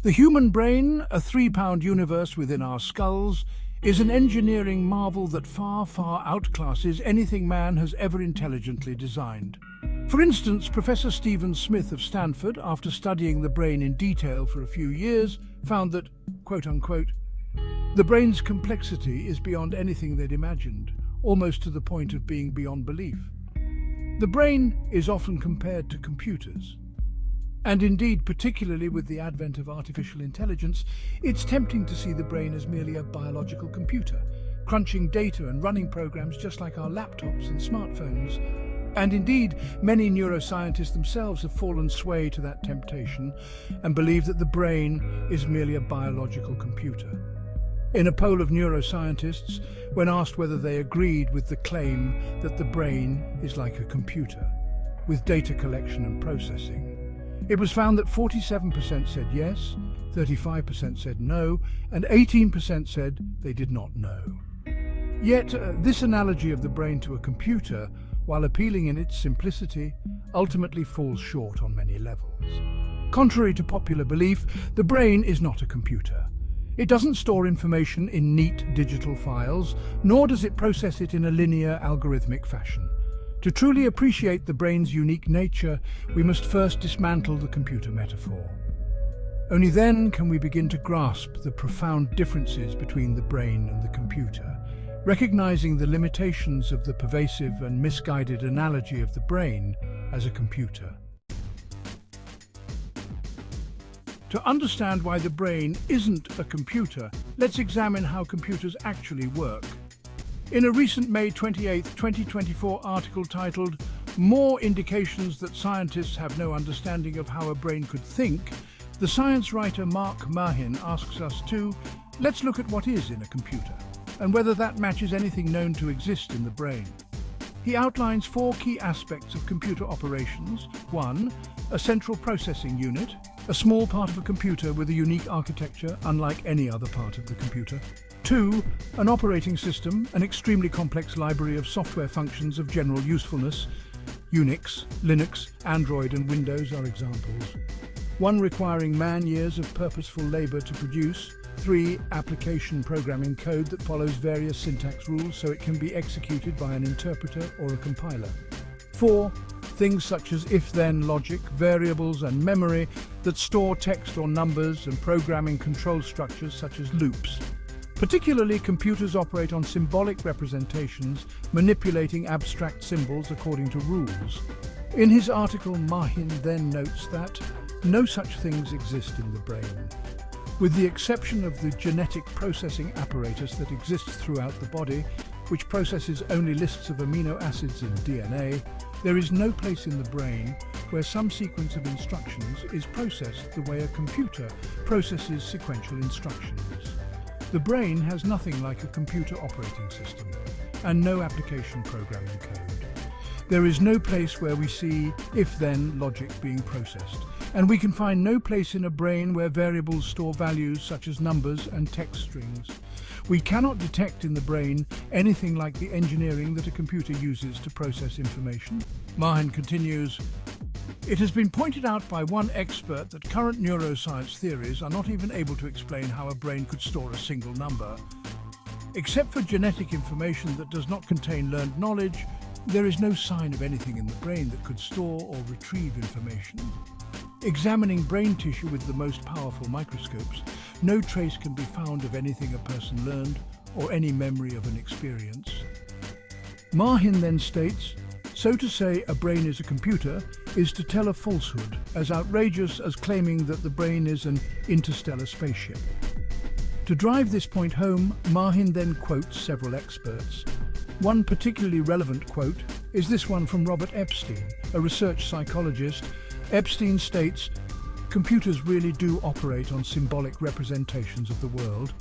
The human brain, a 3-pound universe within our skulls, is an engineering marvel that far, far outclasses anything man has ever intelligently designed. For instance, Professor Stephen Smith of Stanford, after studying the brain in detail for a few years, found that, quote-unquote, the brain's complexity is beyond anything they'd imagined, almost to the point of being beyond belief. The brain is often compared to computers. And indeed, particularly with the advent of artificial intelligence, it's tempting to see the brain as merely a biological computer, crunching data and running programs just like our laptops and smartphones. And indeed, many neuroscientists themselves have fallen sway to that temptation and believe that the brain is merely a biological computer. In a poll of neuroscientists, when asked whether they agreed with the claim that the brain is like a computer, with data collection and processing, it was found that 47% said yes, 35% said no, and 18% said they did not know. Yet, this analogy of the brain to a computer, while appealing in its simplicity, ultimately falls short on many levels. Contrary to popular belief, the brain is not a computer. It doesn't store information in neat digital files, nor does it process it in a linear algorithmic fashion. To truly appreciate the brain's unique nature, we must first dismantle the computer metaphor. Only then can we begin to grasp the profound differences between the brain and the computer, recognizing the limitations of the pervasive and misguided analogy of the brain as a computer. To understand why the brain isn't a computer, let's examine how computers actually work. In a recent May 28, 2024 article titled "More Indications That Scientists Have No Understanding of How a Brain Could Think," the science writer Mahin asks us to, let's look at what is in a computer, and whether that matches anything known to exist in the brain. He outlines 4 key aspects of computer operations. 1. A central processing unit, a small part of a computer with a unique architecture unlike any other part of the computer. 2. An operating system, an extremely complex library of software functions of general usefulness. UNIX, Linux, Android and Windows are examples. 1. Requiring man-years of purposeful labor to produce. 3. Application programming code that follows various syntax rules so it can be executed by an interpreter or a compiler. 4. Things such as if-then logic, variables and memory that store text or numbers, and programming control structures such as loops. Particularly, computers operate on symbolic representations, manipulating abstract symbols according to rules. In his article, Mahin then notes that no such things exist in the brain. With the exception of the genetic processing apparatus that exists throughout the body, which processes only lists of amino acids in DNA, there is no place in the brain where some sequence of instructions is processed the way a computer processes sequential instructions. The brain has nothing like a computer operating system, and no application programming code. There is no place where we see if-then logic being processed, and we can find no place in a brain where variables store values such as numbers and text strings. We cannot detect in the brain anything like the engineering that a computer uses to process information. Mahin continues, "It has been pointed out by one expert that current neuroscience theories are not even able to explain how a brain could store a single number. Except for genetic information that does not contain learned knowledge, there is no sign of anything in the brain that could store or retrieve information. Examining brain tissue with the most powerful microscopes, no trace can be found of anything a person learned or any memory of an experience." Mahin then states, "So to say a brain is a computer is to tell a falsehood, as outrageous as claiming that the brain is an interstellar spaceship." To drive this point home, Mahin then quotes several experts. One particularly relevant quote is this one from Robert Epstein, a research psychologist. Epstein states, "Computers really do operate on symbolic representations of the world.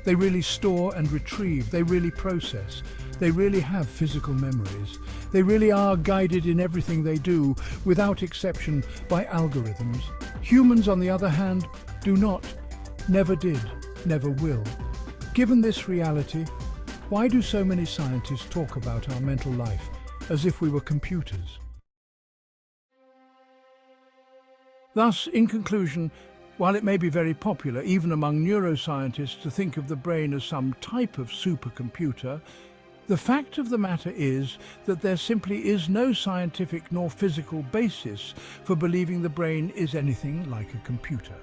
They really store and retrieve, they really process, they really have physical memories. They really are guided in everything they do, without exception, by algorithms. Humans, on the other hand, do not, never did, never will." Given this reality, why do so many scientists talk about our mental life as if we were computers? Thus, in conclusion, while it may be very popular, even among neuroscientists, to think of the brain as some type of supercomputer, the fact of the matter is that there simply is no scientific nor physical basis for believing the brain is anything like a computer.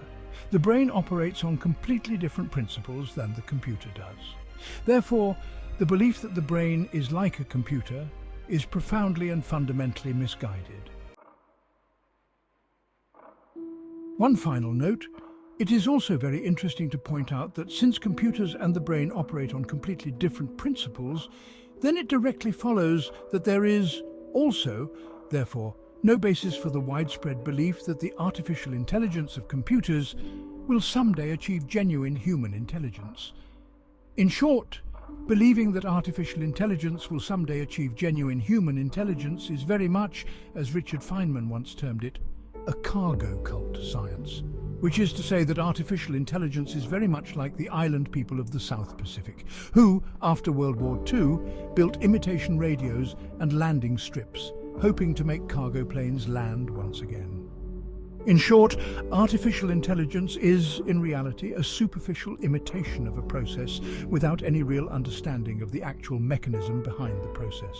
The brain operates on completely different principles than the computer does. Therefore, the belief that the brain is like a computer is profoundly and fundamentally misguided. One final note: it is also very interesting to point out that since computers and the brain operate on completely different principles, then it directly follows that there is also, therefore, no basis for the widespread belief that the artificial intelligence of computers will someday achieve genuine human intelligence. In short, believing that artificial intelligence will someday achieve genuine human intelligence is very much, as Richard Feynman once termed it, a cargo cult science, which is to say that artificial intelligence is very much like the island people of the South Pacific, who, after World War II, built imitation radios and landing strips, hoping to make cargo planes land once again. In short, artificial intelligence is, in reality, a superficial imitation of a process without any real understanding of the actual mechanism behind the process.